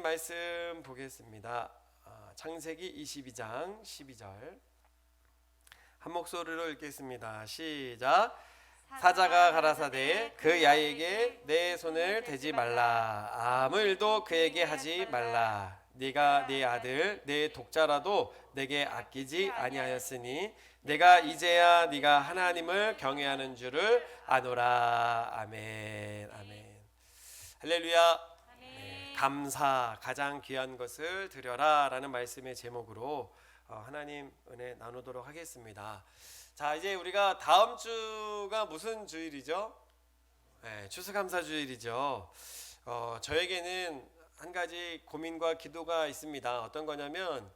말씀 보겠습니다. 창세기 22장 12절 한 목소리로 읽겠습니다. 시작. 사자가 가라사대 그 야에게 내 손을 대지 말라, 아무 일도 그에게 하지 말라. 네가 네 아들 내 독자라도 내게 아끼지 아니하였으니 내가 이제야 네가 하나님을 경외하는 줄을 아노라. 아멘. 아멘. 할렐루야. 감사, 가장 귀한 것을 드려라 라는 말씀의 제목으로 하나님 은혜 나누도록 하겠습니다. 자, 이제 우리가 다음 주가 무슨 주일이죠? 추수감사주일이죠. 저에게는 한 가지 고민과 기도가 있습니다. 어떤 거냐면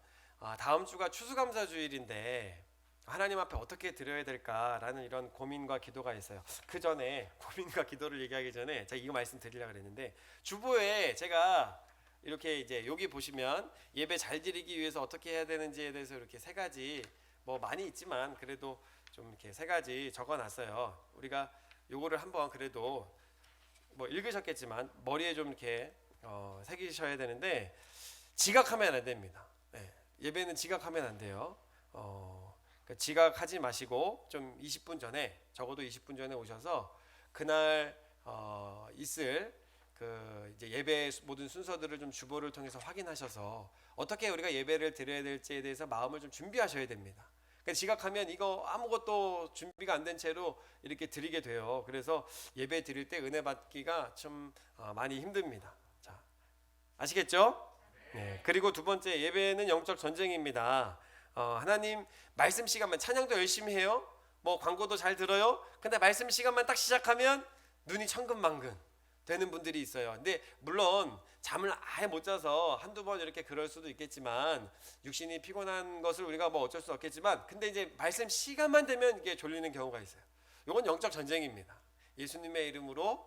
다음 주가 추수감사주일인데 하나님 앞에 어떻게 드려야 될까라는 이런 고민과 기도가 있어요. 그 전에 고민과 기도를 얘기하기 전에 제가 이거 말씀드리려고 그랬는데, 주보에 제가 이렇게 이제 여기 보시면 예배 잘 드리기 위해서 어떻게 해야 되는지에 대해서 이렇게 세 가지, 뭐 많이 있지만 그래도 좀 이렇게 세 가지 적어놨어요. 우리가 요거를 한번 그래도 뭐 읽으셨겠지만 머리에 좀 이렇게 새기셔야 되는데, 지각하면 안 됩니다. 예배는 지각하면 안 돼요. 지각하지 마시고 좀 20분 전에, 적어도 20분 전에 오셔서 그날 있을 그 이제 예배 모든 순서들을 좀 주보를 통해서 확인하셔서 어떻게 우리가 예배를 드려야 될지에 대해서 마음을 좀 준비하셔야 됩니다. 그러니까 지각하면 이거 아무것도 준비가 안 된 채로 이렇게 드리게 돼요. 그래서 예배 드릴 때 은혜 받기가 좀 많이 힘듭니다. 자, 아시겠죠? 네. 그리고 두 번째, 예배는 영적 전쟁입니다. 하나님 말씀 시간만, 찬양도 열심히 해요. 뭐 광고도 잘 들어요. 근데 말씀 시간만 딱 시작하면 눈이 천근만근 되는 분들이 있어요. 근데 물론 잠을 아예 못 자서 한두 번 이렇게 그럴 수도 있겠지만, 육신이 피곤한 것을 우리가 뭐 어쩔 수 없겠지만, 근데 이제 말씀 시간만 되면 이게 졸리는 경우가 있어요. 이건 영적 전쟁입니다. 예수님의 이름으로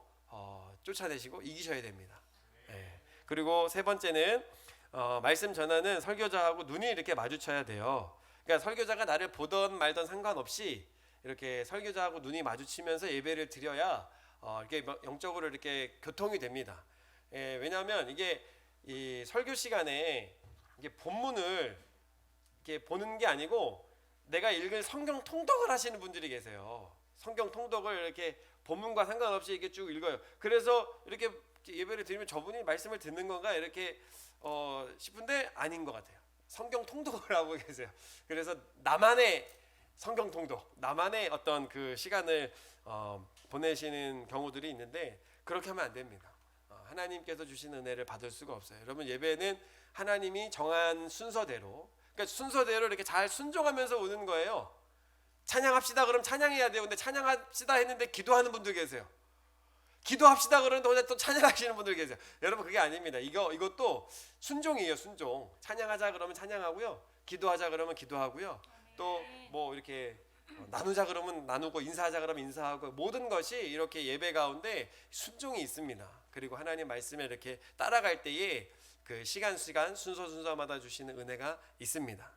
쫓아내시고 이기셔야 됩니다. 그리고 세 번째는 말씀 전하는 설교자하고 눈이 이렇게 마주쳐야 돼요. 그러니까 설교자가 나를 보던 말던 상관없이 이렇게 설교자하고 눈이 마주치면서 예배를 드려야 이렇게 영적으로 이렇게 교통이 됩니다. 왜냐하면 이게 이 설교 시간에 이게 본문을 이렇게 보는 게 아니고 내가 읽을 성경 통독을 하시는 분들이 계세요. 성경 통독을 이렇게 본문과 상관없이 이렇게 쭉 읽어요. 그래서 이렇게 예배를 드리면 저분이 말씀을 듣는 건가 이렇게 싶은데 아닌 것 같아요. 성경 통독을 하고 계세요. 그래서 나만의 성경 통독, 나만의 어떤 그 시간을 보내시는 경우들이 있는데, 그렇게 하면 안 됩니다. 하나님께서 주신 은혜를 받을 수가 없어요. 여러분, 예배는 하나님이 정한 순서대로, 그러니까 순서대로 이렇게 잘 순종하면서 오는 거예요. 찬양합시다 그럼 찬양해야 돼요. 근데 찬양합시다 했는데 기도하는 분들 계세요. 기도합시다 그러는데 또 찬양하시는 분들 계세요. 여러분, 그게 아닙니다. 이것도 순종이에요. 순종. 찬양하자 그러면 찬양하고요, 기도하자 그러면 기도하고요, 또 뭐 이렇게 나누자 그러면 나누고, 인사하자 그러면 인사하고, 모든 것이 이렇게 예배 가운데 순종이 있습니다. 그리고 하나님 말씀에 이렇게 따라갈 때에 그 시간 순서마다 주시는 은혜가 있습니다.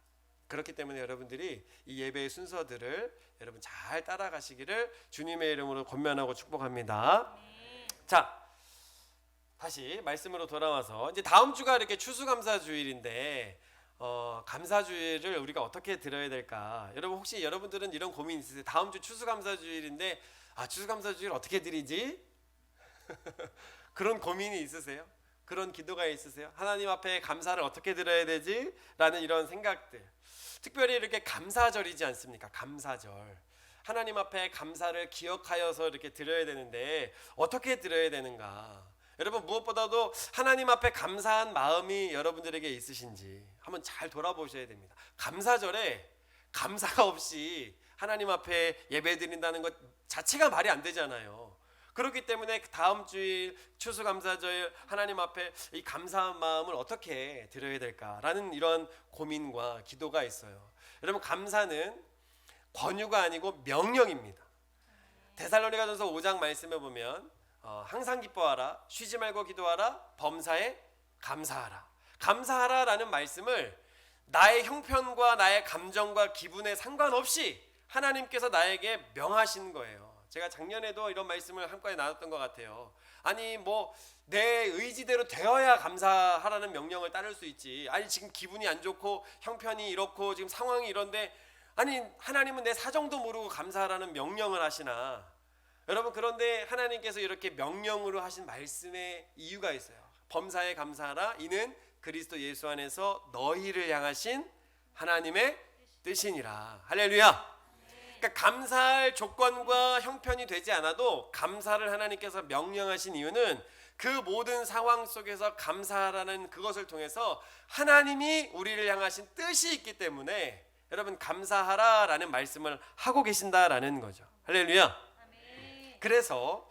그렇기 때문에 여러분들이 이 예배의 순서들을 여러분 잘 따라가시기를 주님의 이름으로 권면하고 축복합니다. 자, 다시 말씀으로 돌아와서 이제 다음 주가 이렇게 추수감사주일인데, 감사주일을 우리가 어떻게 드려야 될까? 여러분, 혹시 여러분들은 이런 고민 있으세요? 다음 주 추수감사주일인데 추수감사주일 어떻게 드리지? 그런 고민이 있으세요? 그런 기도가 있으세요? 하나님 앞에 감사를 어떻게 드려야 되지? 라는 이런 생각들. 특별히 이렇게 감사절이지 않습니까? 감사절. 하나님 앞에 감사를 기억하여서 이렇게 드려야 되는데 어떻게 드려야 되는가? 여러분, 무엇보다도 하나님 앞에 감사한 마음이 여러분들에게 있으신지 한번 잘 돌아보셔야 됩니다. 감사절에 감사가 없이 하나님 앞에 예배 드린다는 것 자체가 말이 안 되잖아요. 그렇기 때문에 다음 주일 추수감사절 하나님 앞에 이 감사한 마음을 어떻게 드려야 될까라는 이런 고민과 기도가 있어요. 여러분, 감사는 권유가 아니고 명령입니다. 데살로니가전서 5장 말씀에 보면 항상 기뻐하라, 쉬지 말고 기도하라, 범사에 감사하라. 감사하라라는 말씀을 나의 형편과 나의 감정과 기분에 상관없이 하나님께서 나에게 명하신 거예요. 제가 작년에도 이런 말씀을 한꺼번에 나눴던 것 같아요. 아니 뭐 내 의지대로 되어야 감사하라는 명령을 따를 수 있지. 아니 지금 기분이 안 좋고 형편이 이렇고 지금 상황이 이런데 아니 하나님은 내 사정도 모르고 감사하라는 명령을 하시나? 여러분, 그런데 하나님께서 이렇게 명령으로 하신 말씀에 이유가 있어요. 범사에 감사하라, 이는 그리스도 예수 안에서 너희를 향하신 하나님의 뜻이니라. 할렐루야. 그러니까 감사할 조건과 형편이 되지 않아도 감사를 하나님께서 명령하신 이유는 그 모든 상황 속에서 감사하라는 그것을 통해서 하나님이 우리를 향하신 뜻이 있기 때문에 여러분 감사하라라는 말씀을 하고 계신다라는 거죠. 할렐루야. 그래서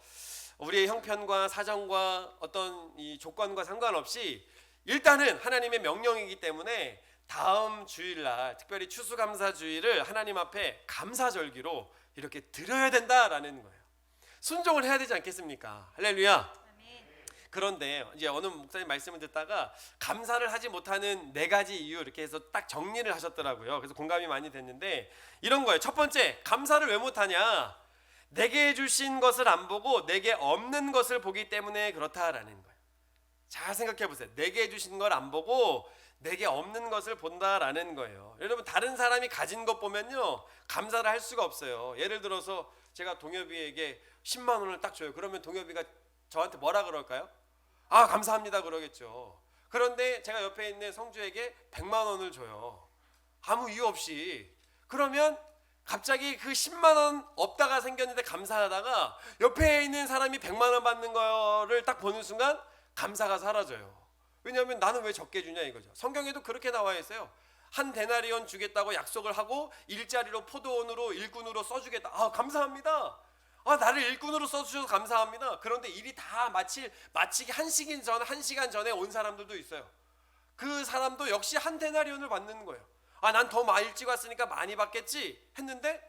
우리의 형편과 사정과 어떤 이 조건과 상관없이 일단은 하나님의 명령이기 때문에 다음 주일날 특별히 추수감사주일을 하나님 앞에 감사절기로 이렇게 드려야 된다라는 거예요. 순종을 해야 되지 않겠습니까? 할렐루야. 그런데 이제 어느 목사님 말씀을 듣다가 감사를 하지 못하는 4가지 이유 이렇게 해서 딱 정리를 하셨더라고요. 그래서 공감이 많이 됐는데 이런 거예요. 첫 번째, 감사를 왜 못하냐? 내게 주신 것을 안 보고 내게 없는 것을 보기 때문에 그렇다라는 거예요. 잘 생각해 보세요. 내게 주신 걸 안 보고 내게 없는 것을 본다라는 거예요. 여러분, 다른 사람이 가진 것 보면요 감사를 할 수가 없어요. 예를 들어서 제가 동엽이에게 10만 원을 딱 줘요. 그러면 동엽이가 저한테 뭐라 그럴까요? 아, 감사합니다 그러겠죠. 그런데 제가 옆에 있는 성주에게 100만 원을 줘요. 아무 이유 없이. 그러면 갑자기 그 10만 원 없다가 생겼는데 감사하다가 옆에 있는 사람이 100만 원 받는 거를 딱 보는 순간 감사가 사라져요. 왜냐하면 나는 왜 적게 주냐 이거죠. 성경에도 그렇게 나와 있어요. 한 데나리온 주겠다고 약속을 하고 일자리로 포도원으로 일꾼으로 써주겠다. 아, 감사합니다. 아, 나를 일꾼으로 써주셔서 감사합니다. 그런데 일이 다 마치기 1시간 전에 온 사람들도 있어요. 그 사람도 역시 한 데나리온을 받는 거예요. 아, 난 더 일찍 왔으니까 많이 받겠지 했는데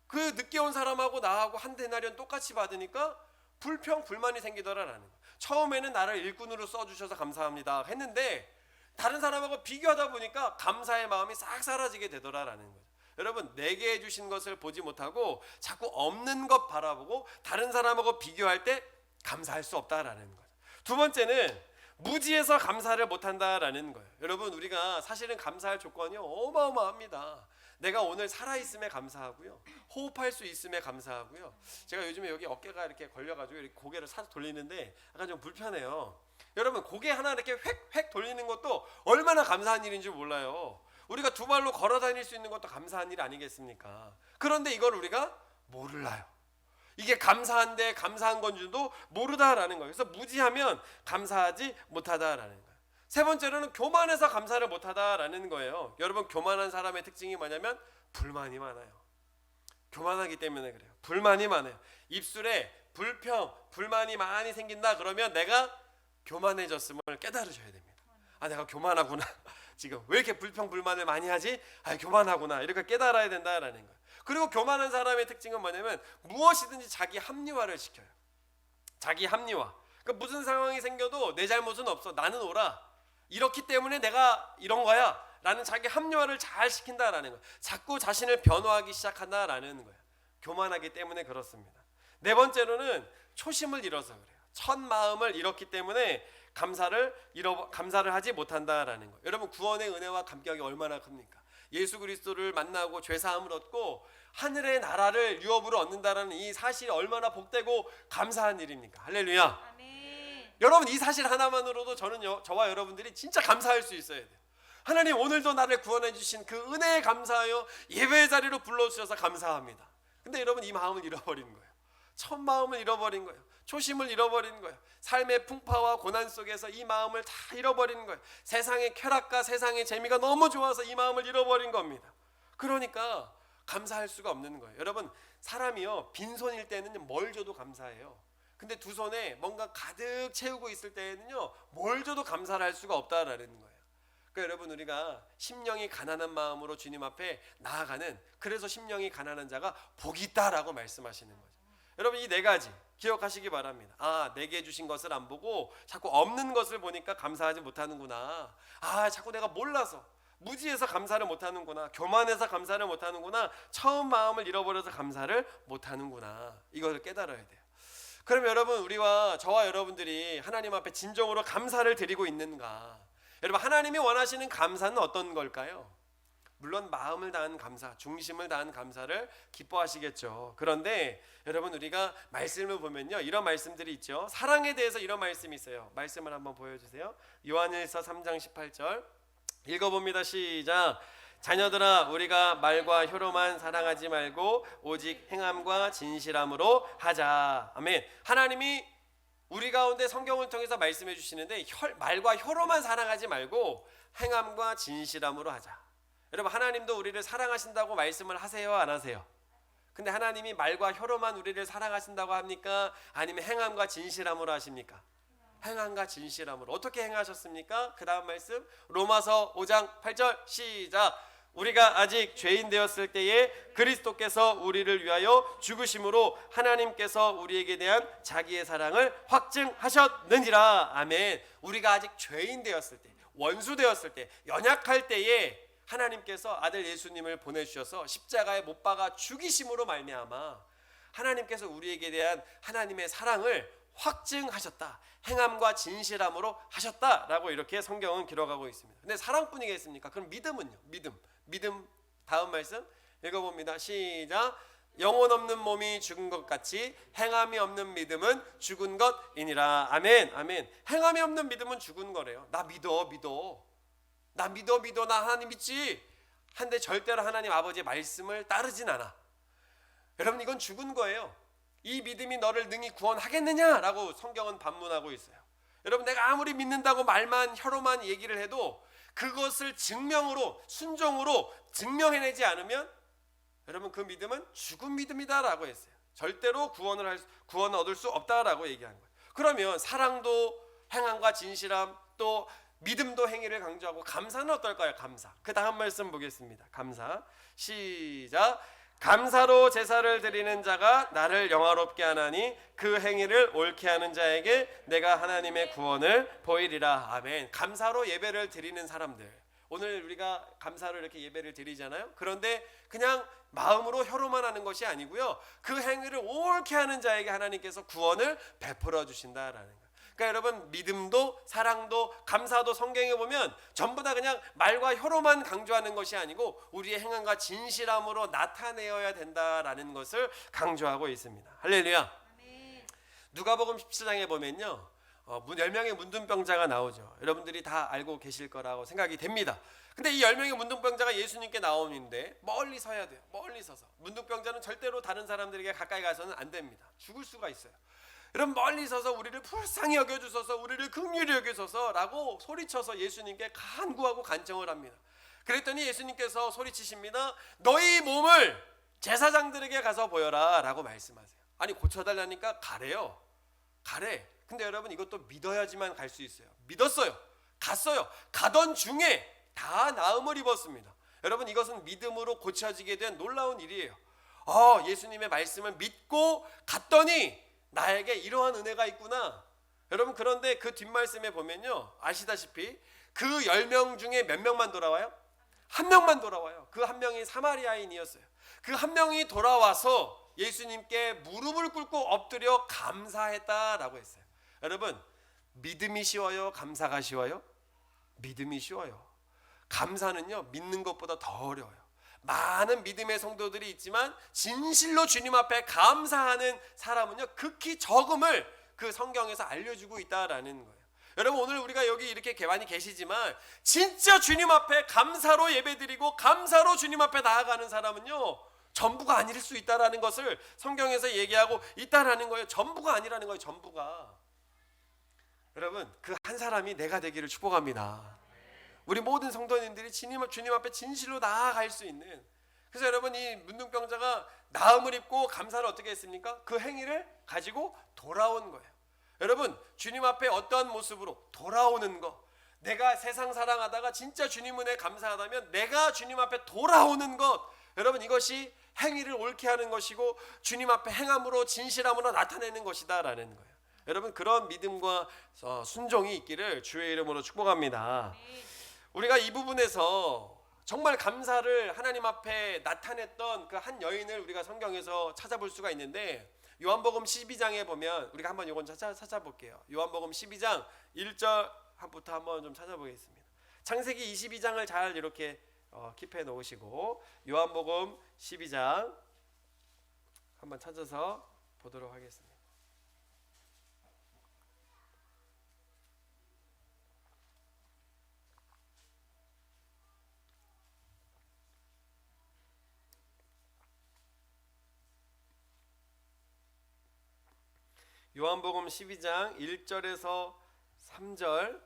그 늦게 온 사람하고 나하고 한 데나리온 똑같이 받으니까 불평불만이 생기더라라는 거예요. 처음에는 나를 일꾼으로 써주셔서 감사합니다 했는데 다른 사람하고 비교하다 보니까 감사의 마음이 싹 사라지게 되더라라는 거예요. 여러분, 내게 해주신 것을 보지 못하고 자꾸 없는 것 바라보고 다른 사람하고 비교할 때 감사할 수 없다라는 거예요. 두 번째는 무지해서 감사를 못한다라는 거예요. 여러분, 우리가 사실은 감사할 조건이 어마어마합니다. 내가 오늘 살아있음에 감사하고요, 호흡할 수 있음에 감사하고요. 제가 요즘에 여기 어깨가 이렇게 걸려가지고 이렇게 고개를 살짝 돌리는데 약간 좀 불편해요. 여러분, 고개 하나 이렇게 획획 돌리는 것도 얼마나 감사한 일인지 몰라요. 우리가 2발로 걸어 다닐 수 있는 것도 감사한 일 아니겠습니까? 그런데 이걸 우리가 몰라요. 이게 감사한데 감사한 건지도 모르다라는 거예요. 그래서 무지하면 감사하지 못하다라는 거예요. 세 번째로는 교만해서 감사를 못하다라는 거예요. 여러분, 교만한 사람의 특징이 뭐냐면 불만이 많아요. 교만하기 때문에 그래요. 불만이 많아요. 입술에 불만이 많이 생긴다 그러면 내가 교만해졌음을 깨달으셔야 됩니다. 아, 내가 교만하구나. 지금 왜 이렇게 불평불만을 많이 하지? 아, 교만하구나. 이렇게 깨달아야 된다라는 거예요. 그리고 교만한 사람의 특징은 뭐냐면 무엇이든지 자기 합리화를 시켜요. 자기 합리화. 그러니까 무슨 상황이 생겨도 내 잘못은 없어. 나는 옳아. 이렇기 때문에 내가 이런 거야 라는 자기 합리화를 잘 시킨다라는 거예요. 자꾸 자신을 변호하기 시작한다라는 거예요. 교만하기 때문에 그렇습니다. 네 번째로는 초심을 잃어서 그래요. 첫 마음을 잃었기 때문에 감사를 하지 못한다라는 거예요. 여러분, 구원의 은혜와 감격이 얼마나 큽니까? 예수 그리스도를 만나고 죄사함을 얻고 하늘의 나라를 유업으로 얻는다라는 이 사실이 얼마나 복되고 감사한 일입니까? 할렐루야. 아멘. 여러분, 이 사실 하나만으로도 저와 여러분들이 진짜 감사할 수 있어야 돼요. 하나님, 오늘도 나를 구원해 주신 그 은혜에 감사하여 예배의 자리로 불러주셔서 감사합니다. 근데 여러분, 이 마음을 잃어버린 거예요. 첫 마음을 잃어버린 거예요. 초심을 잃어버린 거예요. 삶의 풍파와 고난 속에서 이 마음을 다 잃어버린 거예요. 세상의 쾌락과 세상의 재미가 너무 좋아서 이 마음을 잃어버린 겁니다. 그러니까 감사할 수가 없는 거예요. 여러분, 사람이요 빈손일 때는 뭘 줘도 감사해요. 근데 두 손에 뭔가 가득 채우고 있을 때에는요 뭘 줘도 감사를 할 수가 없다라는 거예요. 그러니까 여러분, 우리가 심령이 가난한 마음으로 주님 앞에 나아가는, 그래서 심령이 가난한 자가 복이 있다라고 말씀하시는 거죠. 여러분, 이 4가지 기억하시기 바랍니다. 아, 내게 주신 것을 안 보고 자꾸 없는 것을 보니까 감사하지 못하는구나. 아, 자꾸 내가 몰라서 무지해서 감사를 못하는구나, 교만해서 감사를 못하는구나, 처음 마음을 잃어버려서 감사를 못하는구나, 이걸 깨달아야 돼요. 그럼 여러분, 우리와 저와 여러분들이 하나님 앞에 진정으로 감사를 드리고 있는가? 여러분, 하나님이 원하시는 감사는 어떤 걸까요? 물론 마음을 다한 감사, 중심을 다한 감사를 기뻐하시겠죠. 그런데 여러분, 우리가 말씀을 보면요, 이런 말씀들이 있죠. 사랑에 대해서 이런 말씀이 있어요. 말씀을 한번 보여주세요. 요한일서 3장 18절 읽어봅니다. 시작. 자녀들아, 우리가 말과 혀로만 사랑하지 말고 오직 행함과 진실함으로 하자. 아멘. 하나님이 우리 가운데 성경을 통해서 말씀해 주시는데, 말과 혀로만 사랑하지 말고 행함과 진실함으로 하자. 여러분, 하나님도 우리를 사랑하신다고 말씀을 하세요, 안 하세요? 근데 하나님이 말과 혀로만 우리를 사랑하신다고 합니까? 아니면 행함과 진실함으로 하십니까? 행함과 진실함으로. 어떻게 행하셨습니까? 그 다음 말씀 로마서 5장 8절 시작. 우리가 아직 죄인 되었을 때에 그리스도께서 우리를 위하여 죽으심으로 하나님께서 우리에게 대한 자기의 사랑을 확증하셨느니라. 아멘. 우리가 아직 죄인 되었을 때, 원수 되었을 때, 연약할 때에 하나님께서 아들 예수님을 보내주셔서 십자가에 못 박아 죽이심으로 말미암아 하나님께서 우리에게 대한 하나님의 사랑을 확증하셨다, 행함과 진실함으로 하셨다라고 이렇게 성경은 기록하고 있습니다. 근데 사랑뿐이겠습니까? 그럼 믿음은요? 믿음 다음 말씀 읽어봅니다. 시작. 영혼 없는 몸이 죽은 것 같이 행함이 없는 믿음은 죽은 것이니라. 아멘. 아멘. 행함이 없는 믿음은 죽은 거래요. 나 믿어. 나 믿어. 나 하나님 믿지. 한데 절대로 하나님 아버지의 말씀을 따르진 않아. 여러분, 이건 죽은 거예요. 이 믿음이 너를 능히 구원하겠느냐라고 성경은 반문하고 있어요. 여러분, 내가 아무리 믿는다고 말만 혀로만 얘기를 해도 그것을 증명으로, 순종으로 증명해내지 않으면 여러분, 그 믿음은 죽은 믿음이다라고 했어요. 절대로 구원을 얻을 수 없다라고 얘기한 거예요. 그러면 사랑도 행함과 진실함, 또 믿음도 행위를 강조하고 감사는 어떨까요? 감사. 그 다음 말씀 보겠습니다. 감사. 시작. 감사로 제사를 드리는 자가 나를 영화롭게 하나니 그 행위를 옳게 하는 자에게 내가 하나님의 구원을 보이리라. 아멘. 감사로 예배를 드리는 사람들, 오늘 우리가 감사로 이렇게 예배를 드리잖아요. 그런데 그냥 마음으로 혀로만 하는 것이 아니고요, 그 행위를 옳게 하는 자에게 하나님께서 구원을 베풀어 주신다라는 거예요. 그러니까 여러분, 믿음도 사랑도 감사도 성경에 보면 전부 다 그냥 말과 혀로만 강조하는 것이 아니고 우리의 행함과 진실함으로 나타내어야 된다라는 것을 강조하고 있습니다. 할렐루야. 누가복음 17장에 보면요, 10명의 문둥병자가 나오죠. 여러분들이 다 알고 계실 거라고 생각이 됩니다. 근데 이 10명의 문둥병자가 예수님께 나오는데 멀리 서야 돼요. 멀리 서서. 문둥병자는 절대로 다른 사람들에게 가까이 가서는 안 됩니다. 죽을 수가 있어요. 여러분, 멀리 서서 우리를 불쌍히 여겨주소서, 우리를 긍휼히 여겨주소서 라고 소리쳐서 예수님께 간구하고 간청을 합니다. 그랬더니 예수님께서 소리치십니다. 너희 몸을 제사장들에게 가서 보여라 라고 말씀하세요. 아니, 고쳐달라니까 가래요. 가래. 근데 여러분, 이것도 믿어야지만 갈 수 있어요. 믿었어요. 갔어요. 가던 중에 다 나음을 입었습니다. 여러분, 이것은 믿음으로 고쳐지게 된 놀라운 일이에요. 예수님의 말씀을 믿고 갔더니 나에게 이러한 은혜가 있구나. 여러분, 그런데 그 뒷말씀에 보면요, 아시다시피 그 10명 중에 몇 명만 돌아와요? 한 명만 돌아와요. 그 한 명이 사마리아인이었어요. 그 한 명이 돌아와서 예수님께 무릎을 꿇고 엎드려 감사했다라고 했어요. 여러분, 믿음이 쉬워요? 감사가 쉬워요? 믿음이 쉬워요. 감사는요, 믿는 것보다 더 어려워요. 많은 믿음의 성도들이 있지만 진실로 주님 앞에 감사하는 사람은요, 극히 적음을 그 성경에서 알려주고 있다라는 거예요. 여러분, 오늘 우리가 여기 이렇게 많이 계시지만 진짜 주님 앞에 감사로 예배드리고 감사로 주님 앞에 나아가는 사람은요, 전부가 아닐 수 있다라는 것을 성경에서 얘기하고 있다라는 거예요. 전부가 아니라는 거예요. 전부가. 여러분, 그 한 사람이 내가 되기를 축복합니다. 우리 모든 성도님들이 주님 앞에 진실로 나아갈 수 있는. 그래서 여러분, 이 문둥병자가 나음을 입고 감사를 어떻게 했습니까? 그 행위를 가지고 돌아온 거예요. 여러분, 주님 앞에 어떠한 모습으로 돌아오는 거, 내가 세상 사랑하다가 진짜 주님 은혜 감사하다면 내가 주님 앞에 돌아오는 것, 여러분, 이것이 행위를 옳게 하는 것이고 주님 앞에 행함으로 진실함으로 나타내는 것이다 라는 거예요. 여러분, 그런 믿음과 순종이 있기를 주의 이름으로 축복합니다. 우리가 이 부분에서 정말 감사를 하나님 앞에 나타냈던 그 한 여인을 우리가 성경에서 찾아볼 수가 있는데, 요한복음 12장에 보면 우리가 한번 이건 찾아볼게요. 요한복음 12장 1절부터 한번 좀 찾아보겠습니다. 창세기 22장을 잘 이렇게 킵해 놓으시고 요한복음 12장 한번 찾아서 보도록 하겠습니다. 요한복음 12장 1절에서 3절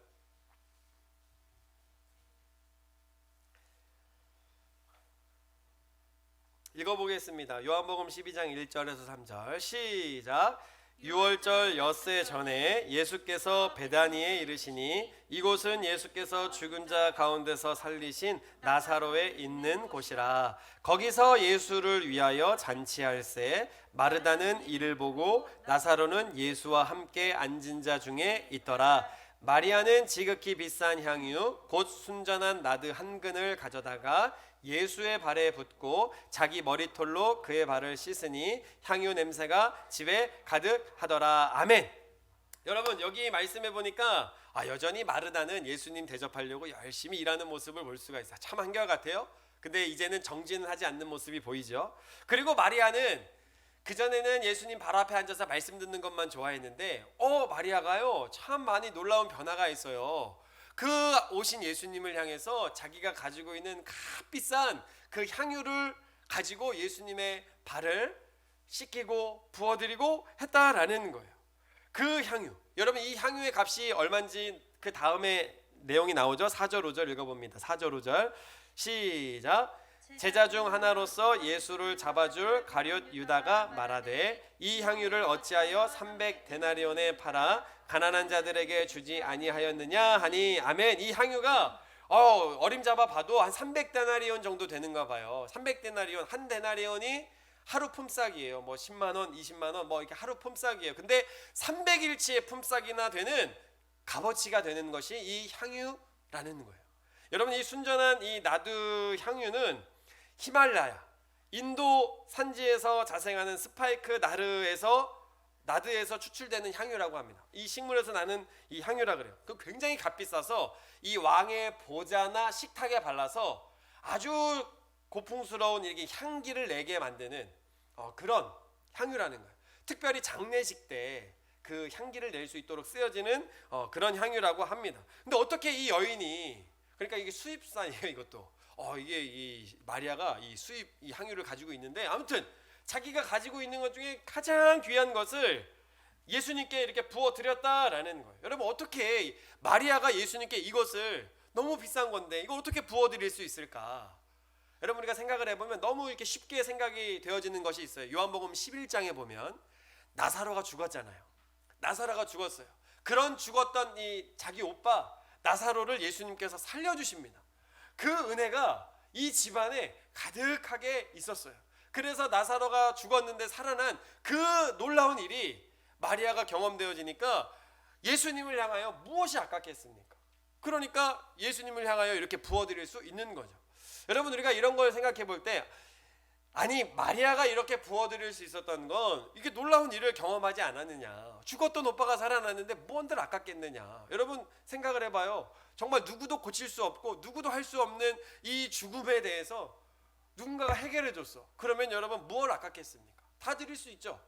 읽어보겠습니다. 요한복음 12장 1절에서 3절 시작. 6월절 엿새 전에 예수께서 베다니에 이르시니 이곳은 예수께서 죽은 자 가운데서 살리신 나사로에 있는 곳이라. 거기서 예수를 위하여 잔치할새 마르다는 이를 보고 나사로는 예수와 함께 앉은 자 중에 있더라. 마리아는 지극히 비싼 향유 곧 순전한 나드 한 근을 가져다가 예수의 발에 붓고 자기 머리털로 그의 발을 씻으니 향유 냄새가 집에 가득하더라. 아멘. 여러분, 여기 말씀해 보니까 여전히 마르다는 예수님 대접하려고 열심히 일하는 모습을 볼 수가 있어요. 참 한결같아요. 근데 이제는 정진은 하지 않는 모습이 보이죠. 그리고 마리아는 그전에는 예수님 발 앞에 앉아서 말씀 듣는 것만 좋아했는데 마리아가요 참 많이 놀라운 변화가 있어요. 그 오신 예수님을 향해서 자기가 가지고 있는 값비싼 그 향유를 가지고 예수님의 발을 씻기고 부어드리고 했다라는 거예요. 그 향유, 여러분 이 향유의 값이 얼마인지 그 다음에 내용이 나오죠. 4절 5절 읽어봅니다. 4절 5절 시작. 제자 중 하나로서 예수를 잡아줄 가룟 유다가 말하되 이 향유를 어찌하여 300데나리온에 팔아 가난한 자들에게 주지 아니하였느냐 하니 아멘. 이 향유가 어림잡아 봐도 한 300데나리온 정도 되는가 봐요. 300데나리온, 한 데나리온이 하루 품삯이에요. 뭐 10만 원, 20만 원, 뭐 이렇게 하루 품삯이에요. 근데 300일치의 품삯이나 되는 값어치가 되는 것이 이 향유라는 거예요. 여러분, 이 순전한 이 나드 향유는 히말라야, 인도 산지에서 자생하는 스파이크 나드에서 추출되는 향유라고 합니다. 이 식물에서 나는 이 향유라 그래요. 그 굉장히 값비싸서 이 왕의 보좌나 식탁에 발라서 아주 고풍스러운 이렇게 향기를 내게 만드는 그런 향유라는 거예요. 특별히 장례식 때 그 향기를 낼 수 있도록 쓰여지는 그런 향유라고 합니다. 근데 어떻게 이 여인이, 그러니까 이게 수입산이에요. 이것도 이게 이 마리아가 이 수입 이 향유를 가지고 있는데, 아무튼 자기가 가지고 있는 것 중에 가장 귀한 것을 예수님께 이렇게 부어 드렸다라는 거예요. 여러분, 어떻게 마리아가 예수님께 이것을, 너무 비싼 건데 이걸 어떻게 부어 드릴 수 있을까? 여러분, 우리가 생각을 해보면 너무 이렇게 쉽게 생각이 되어지는 것이 있어요. 요한복음 11장에 보면 나사로가 죽었잖아요. 나사로가 죽었어요. 그런 죽었던 이 자기 오빠 나사로를 예수님께서 살려주십니다. 그 은혜가 이 집안에 가득하게 있었어요. 그래서 나사로가 죽었는데 살아난 그 놀라운 일이 마리아가 경험되어지니까 예수님을 향하여 무엇이 아깝겠습니까? 그러니까 예수님을 향하여 이렇게 부어드릴 수 있는 거죠. 여러분, 우리가 이런 걸 생각해 볼 때, 아니 마리아가 이렇게 부어드릴 수 있었던 건 이게 놀라운 일을 경험하지 않았느냐, 죽었던 오빠가 살아났는데 뭔들 아깝겠느냐. 여러분 생각을 해봐요. 정말 누구도 고칠 수 없고 누구도 할 수 없는 이 죽음에 대해서 누군가가 해결해 줬어. 그러면 여러분 뭘 아깝겠습니까? 다 드릴 수 있죠.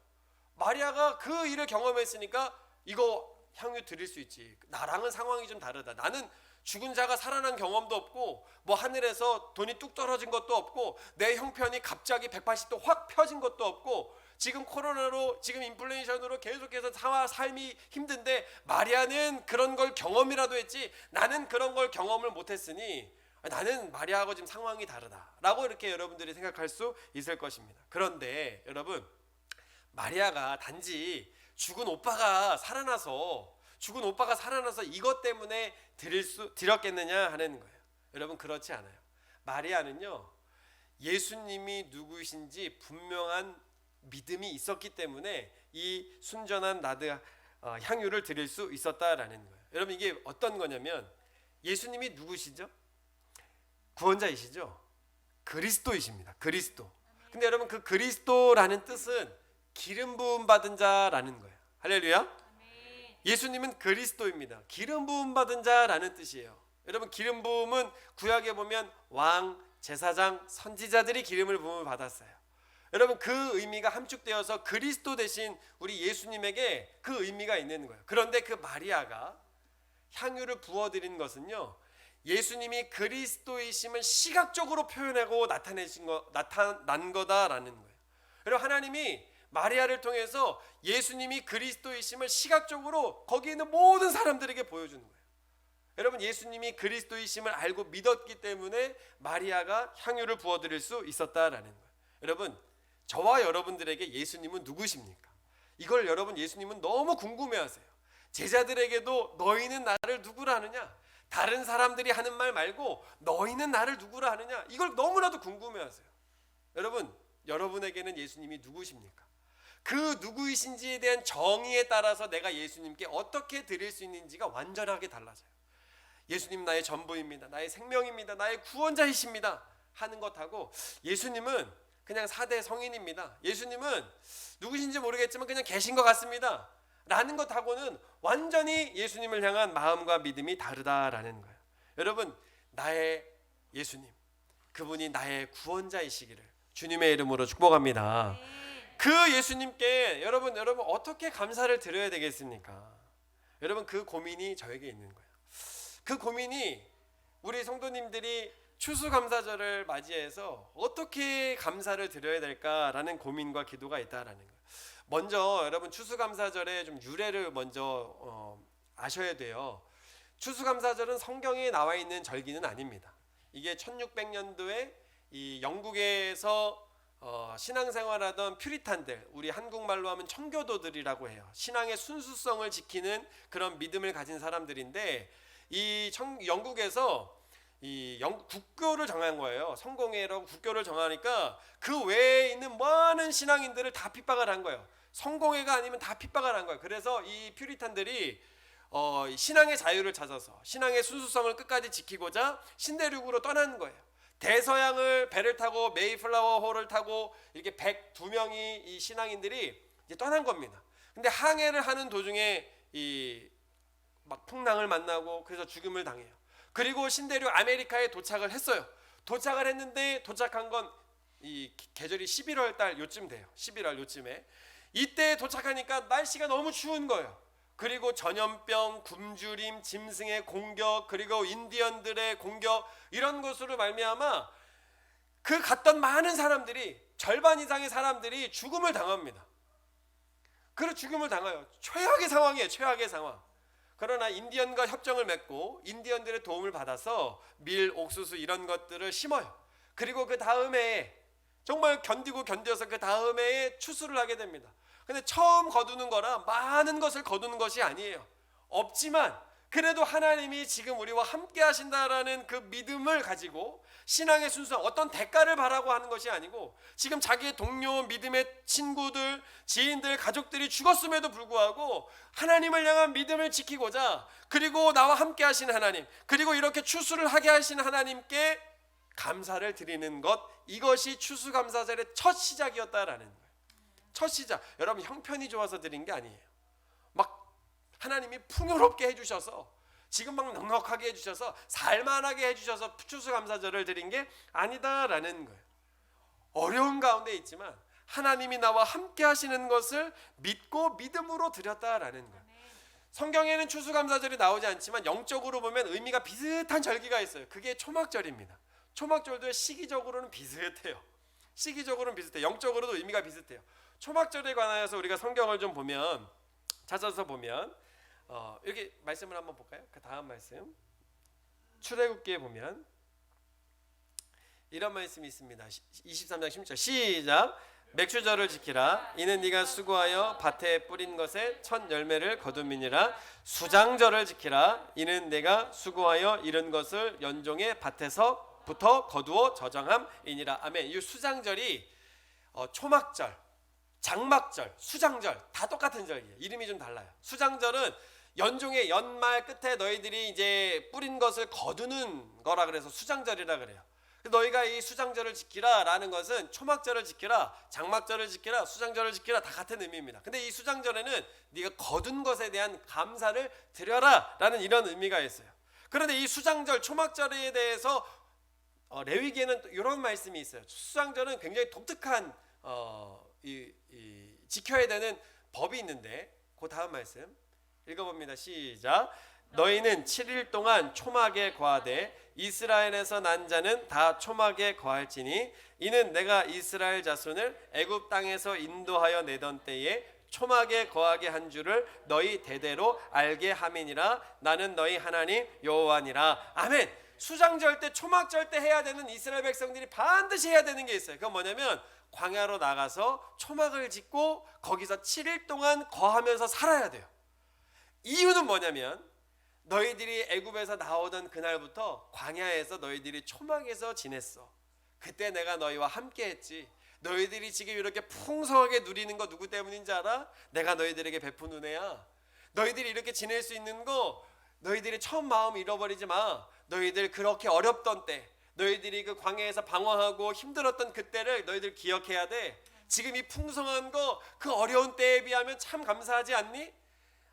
마리아가 그 일을 경험했으니까 이거 향유 드릴 수 있지. 나랑은 상황이 좀 다르다. 나는 죽은 자가 살아난 경험도 없고 뭐 하늘에서 돈이 뚝 떨어진 것도 없고 내 형편이 갑자기 180도 확 펴진 것도 없고 지금 코로나로, 지금 인플레이션으로 계속해서 삶이 힘든데 마리아는 그런 걸 경험이라도 했지 나는 그런 걸 경험을 못했으니 나는 마리아하고 지금 상황이 다르다라고 이렇게 여러분들이 생각할 수 있을 것입니다. 그런데 여러분, 마리아가 단지 죽은 오빠가 살아나서 이것 때문에 드렸겠느냐 하는 거예요. 여러분, 그렇지 않아요. 마리아는요, 예수님이 누구이신지 분명한 믿음이 있었기 때문에 이 순전한 나드 향유를 드릴 수 있었다라는 거예요. 여러분, 이게 어떤 거냐면 예수님이 누구시죠? 구원자이시죠? 그리스도이십니다. 그리스도. 근데 여러분 그 그리스도라는 뜻은 기름 부음 받은 자라는 거예요. 할렐루야. 예수님은 그리스도입니다. 기름 부음 받은 자라는 뜻이에요. 여러분 기름 부음은 구약에 보면 왕, 제사장, 선지자들이 기름을 부음을 받았어요. 여러분 그 의미가 함축되어서 그리스도 대신 우리 예수님에게 그 의미가 있는 거예요. 그런데 그 마리아가 향유를 부어드린 것은요, 예수님이 그리스도이심을 시각적으로 표현하고 나타난 거다라는 거예요. 여러분 하나님이 마리아를 통해서 예수님이 그리스도이심을 시각적으로 거기 있는 모든 사람들에게 보여주는 거예요. 여러분 예수님이 그리스도이심을 알고 믿었기 때문에 마리아가 향유를 부어드릴 수 있었다라는 거예요. 여러분 저와 여러분들에게 예수님은 누구십니까? 이걸 여러분 예수님은 너무 궁금해하세요. 제자들에게도 너희는 나를 누구라 하느냐? 다른 사람들이 하는 말 말고 너희는 나를 누구라 하느냐? 이걸 너무나도 궁금해하세요. 여러분 여러분에게는 예수님이 누구십니까? 그 누구이신지에 대한 정의에 따라서 내가 예수님께 어떻게 드릴 수 있는지가 완전하게 달라져요. 예수님 나의 전부입니다. 나의 생명입니다. 나의 구원자이십니다. 하는 것하고 예수님은 그냥 4대 성인입니다. 예수님은 누구신지 모르겠지만 그냥 계신 것 같습니다. 라는 것하고는 완전히 예수님을 향한 마음과 믿음이 다르다라는 거예요. 여러분 나의 예수님, 그분이 나의 구원자이시기를 주님의 이름으로 축복합니다. 그 예수님께 여러분 어떻게 감사를 드려야 되겠습니까? 여러분 그 고민이 저에게 있는 거예요. 그 고민이 우리 성도님들이 추수감사절을 맞이해서 어떻게 감사를 드려야 될까라는 고민과 기도가 있다라는 거예요. 먼저 여러분 추수감사절의 좀 유래를 먼저 아셔야 돼요. 추수감사절은 성경에 나와 있는 절기는 아닙니다. 이게 1600년도에 이 영국에서 신앙생활하던 퓨리탄들, 우리 한국말로 하면 청교도들이라고 해요. 신앙의 순수성을 지키는 그런 믿음을 가진 사람들인데 영국에서 국교를 정한 거예요. 성공회라고 국교를 정하니까 그 외에 있는 많은 신앙인들을 다 핍박을 한 거예요. 성공회가 아니면 다 핍박을 한 거예요. 그래서 이 퓨리탄들이 신앙의 자유를 찾아서 신앙의 순수성을 끝까지 지키고자 신대륙으로 떠난 거예요. 대서양을 배를 타고 메이플라워 호를 타고 이렇게 102명이 이 신앙인들이 이제 떠난 겁니다. 근데 항해를 하는 도중에 막 풍랑을 만나고 그래서 죽음을 당해요. 그리고 신대륙 아메리카에 도착을 했어요. 도착을 했는데 도착한 건 이 계절이 11월 달 요쯤 돼요. 11월 요쯤에 이때 도착하니까 날씨가 너무 추운 거예요. 그리고 전염병, 굶주림, 짐승의 공격, 그리고 인디언들의 공격 이런 것으로 말미암아 그 갔던 많은 사람들이 절반 이상의 사람들이 죽음을 당합니다. 그리고 죽음을 당해요. 최악의 상황이에요. 최악의 상황. 그러나 인디언과 협정을 맺고 인디언들의 도움을 받아서 밀, 옥수수 이런 것들을 심어요. 그리고 그 다음에 정말 견뎌서 그 다음에 추수를 하게 됩니다. 근데 처음 거두는 거라 많은 것을 거두는 것이 아니에요. 없지만 그래도 하나님이 지금 우리와 함께 하신다라는 그 믿음을 가지고 신앙의 순수한 어떤 대가를 바라고 하는 것이 아니고 지금 자기의 동료, 믿음의 친구들, 지인들, 가족들이 죽었음에도 불구하고 하나님을 향한 믿음을 지키고자 그리고 나와 함께 하신 하나님, 그리고 이렇게 추수를 하게 하신 하나님께 감사를 드리는 것, 이것이 추수감사절의 첫 시작이었다라는 거예요. 첫 시작. 여러분 형편이 좋아서 드린 게 아니에요. 막 하나님이 풍요롭게 해주셔서 지금 막 넉넉하게 해주셔서 살만하게 해주셔서 추수감사절을 드린 게 아니다라는 거예요. 어려운 가운데 있지만 하나님이 나와 함께 하시는 것을 믿고 믿음으로 드렸다라는 거예요. 성경에는 추수감사절이 나오지 않지만 영적으로 보면 의미가 비슷한 절기가 있어요. 그게 초막절입니다. 초막절도 시기적으로는 비슷해요. 시기적으로는 비슷해요. 영적으로도 의미가 비슷해요. 초막절에 관하여서 우리가 성경을 좀 보면, 찾아서 보면 여기 말씀을 한번 볼까요? 그 다음 말씀 출애굽기에 보면 이런 말씀이 있습니다. 23장 16절 시작. 맥주절을 지키라. 이는 네가 수고하여 밭에 뿌린 것에 첫 열매를 거둠이니라. 수장절을 지키라. 이는 내가 수고하여 이른 것을 연종의 밭에서부터 거두어 저장함이니라. 아멘. 이 수장절이 초막절, 장막절, 수장절 다 똑같은 절이에요. 이름이 좀 달라요. 수장절은 연종의 연말 끝에 너희들이 이제 뿌린 것을 거두는 거라 그래서 수장절이라 그래요. 너희가 이 수장절을 지키라 라는 것은 초막절을 지키라, 장막절을 지키라, 수장절을 지키라 다 같은 의미입니다. 근데 이 수장절에는 네가 거둔 것에 대한 감사를 드려라 라는 이런 의미가 있어요. 그런데 이 수장절, 초막절에 대해서 레위기에는 또 이런 말씀이 있어요. 수장절은 굉장히 독특한 지켜야 되는 법이 있는데 그 다음 말씀 읽어봅니다. 시작. 너희는 7일 동안 초막에 거하되 이스라엘에서 난 자는 다 초막에 거할지니 이는 내가 이스라엘 자손을 애굽 땅에서 인도하여 내던 때에 초막에 거하게 한 줄을 너희 대대로 알게 함이니라. 나는 너희 하나님 여호와니라. 아멘. 수장절 때, 초막절 때 해야 되는 이스라엘 백성들이 반드시 해야 되는 게 있어요. 그건 뭐냐면 광야로 나가서 초막을 짓고 거기서 7일 동안 거하면서 살아야 돼요. 이유는 뭐냐면 너희들이 애굽에서 나오던 그날부터 광야에서 너희들이 초막에서 지냈어. 그때 내가 너희와 함께 했지. 너희들이 지금 이렇게 풍성하게 누리는 거 누구 때문인지 알아? 내가 너희들에게 베푼 은혜야. 너희들이 이렇게 지낼 수 있는 거 너희들이 처음 마음 잃어버리지 마. 너희들 그렇게 어렵던 때, 너희들이 그 광야에서 방황하고 힘들었던 그때를 너희들 기억해야 돼. 지금 이 풍성한 거 그 어려운 때에 비하면 참 감사하지 않니?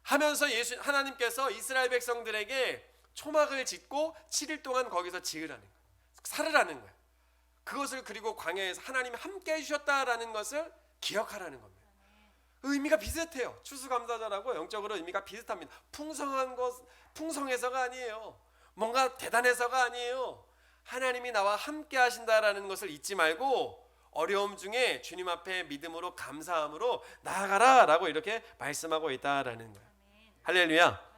하면서 하나님께서 이스라엘 백성들에게 초막을 짓고 7일 동안 거기서 지으라는 거예요. 살으라는 거예요. 그것을 그리고 광야에서 하나님이 함께 해주셨다라는 것을 기억하라는 겁니다. 의미가 비슷해요. 추수감사절하고 영적으로 의미가 비슷합니다. 풍성한 것, 풍성해서가 아니에요. 뭔가 대단해서가 아니에요. 하나님이 나와 함께 하신다라는 것을 잊지 말고 어려움 중에 주님 앞에 믿음으로 감사함으로 나아가라 라고 이렇게 말씀하고 있다라는 거예요. 할렐루야.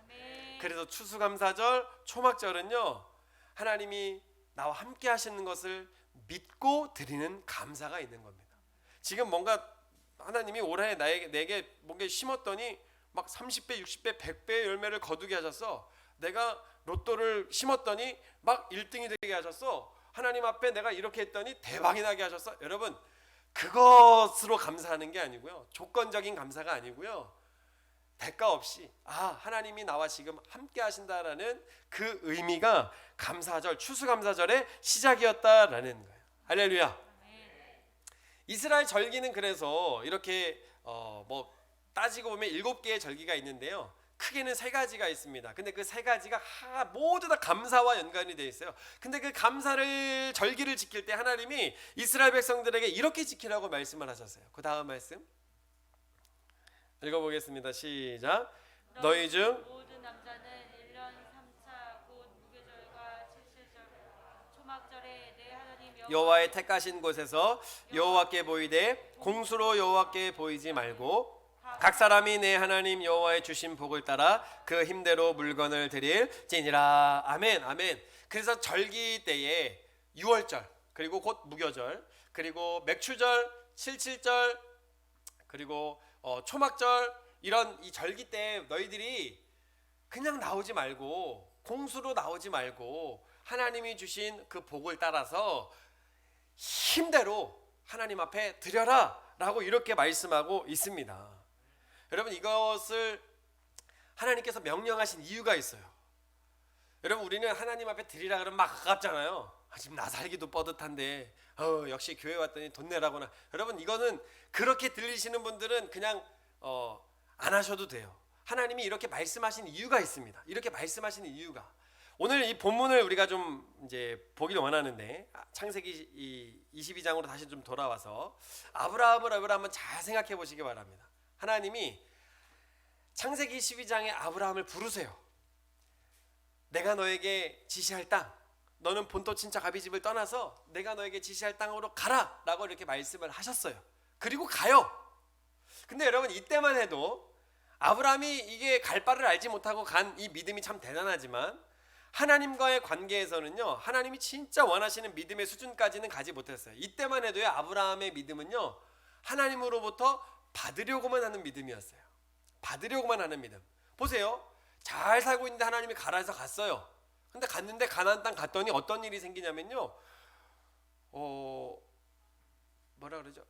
그래서 추수감사절, 초막절은요, 하나님이 나와 함께 하시는 것을 믿고 드리는 감사가 있는 겁니다. 지금 뭔가 하나님이 올해 내게 뭔가 심었더니 막 30배, 60배, 100배의 열매를 거두게 하셨어. 내가 로또를 심었더니 막 1등이 되게 하셨어. 하나님 앞에 내가 이렇게 했더니 대박이 나게 하셨어. 여러분, 그것으로 감사하는 게 아니고요, 조건적인 감사가 아니고요, 대가 없이 하나님이 나와 지금 함께 하신다라는 그 의미가 감사절, 추수감사절의 시작이었다라는 거예요. 할렐루야. 이스라엘 절기는 그래서 이렇게 뭐 따지고 보면 7개의 절기가 있는데요, 크게는 3가지가 있습니다. 근데 그 3가지가 모두 다 감사와 연관이 되어 있어요. 근데 그 감사를, 절기를 지킬 때 하나님이 이스라엘 백성들에게 이렇게 지키라고 말씀을 하셨어요. 그 다음 말씀 읽어보겠습니다. 시작. 너희 중 모든 남자는 1년 3차 곧 무교절과 칠칠절 초막절에 내 하나님 여호와의 택하신 곳에서 여호와께 보이되 공수로 여호와께 보이지 말고 각 사람이 내 하나님 여호와의 주신 복을 따라 그 힘대로 물건을 드릴지니라. 아멘. 아멘. 그래서 절기 때에 6월절, 그리고 곧 무교절, 그리고 맥추절, 칠칠절, 그리고 초막절, 이런 이 절기 때 너희들이 그냥 나오지 말고, 공수로 나오지 말고 하나님이 주신 그 복을 따라서 힘대로 하나님 앞에 드려라 라고 이렇게 말씀하고 있습니다. 여러분, 이것을 하나님께서 명령하신 이유가 있어요. 여러분, 우리는 하나님 앞에 드리라 그러면 막 아깝잖아요. 지금 나 살기도 뻗듯한데 역시 교회 왔더니 돈 내라구나. 여러분, 이거는 그렇게 들리시는 분들은 그냥 안 하셔도 돼요. 하나님이 이렇게 말씀하신 이유가 있습니다. 이렇게 말씀하시는 이유가, 오늘 이 본문을 우리가 좀 이제 보기를 원하는데, 창세기 22장으로 다시 좀 돌아와서 아브라함을 한번 잘 생각해 보시기 바랍니다. 하나님이 창세기 12장에 아브라함을 부르세요. 내가 너에게 지시할 땅, 너는 본토 친척 아비집을 떠나서 내가 너에게 지시할 땅으로 가라 라고 이렇게 말씀을 하셨어요. 그리고 가요. 근데 여러분, 이때만 해도 아브라함이 이게 갈 바를 알지 못하고 간 이 믿음이 참 대단하지만, 하나님과의 관계에서는요, 하나님이 진짜 원하시는 믿음의 수준까지는 가지 못했어요. 이때만 해도요, 아브라함의 믿음은요, 하나님으로부터 받으려고만 하는 믿음이었어요. 받으려고만 하는 믿음. 보세요, 잘 살고 있는데 하나님이 가라 해서 갔어요. 근데 갔는데 가나안 땅 갔더니 어떤 일이 생기냐면요, 뭐라 그러죠?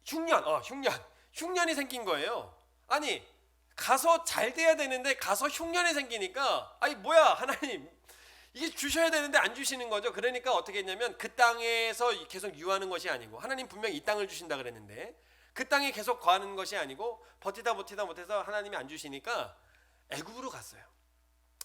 흉년이 생긴 거예요. 아니, 가서 잘 돼야 되는데 가서 흉년이 생기니까, 아니 뭐야 하나님, 이게 주셔야 되는데 안 주시는 거죠. 그러니까 어떻게 했냐면 그 땅에서 계속 유하는 것이 아니고, 하나님 분명히 이 땅을 주신다 그랬는데 그 땅에 계속 거하는 것이 아니고 버티다 못해서 하나님이 안 주시니까 애굽으로 갔어요.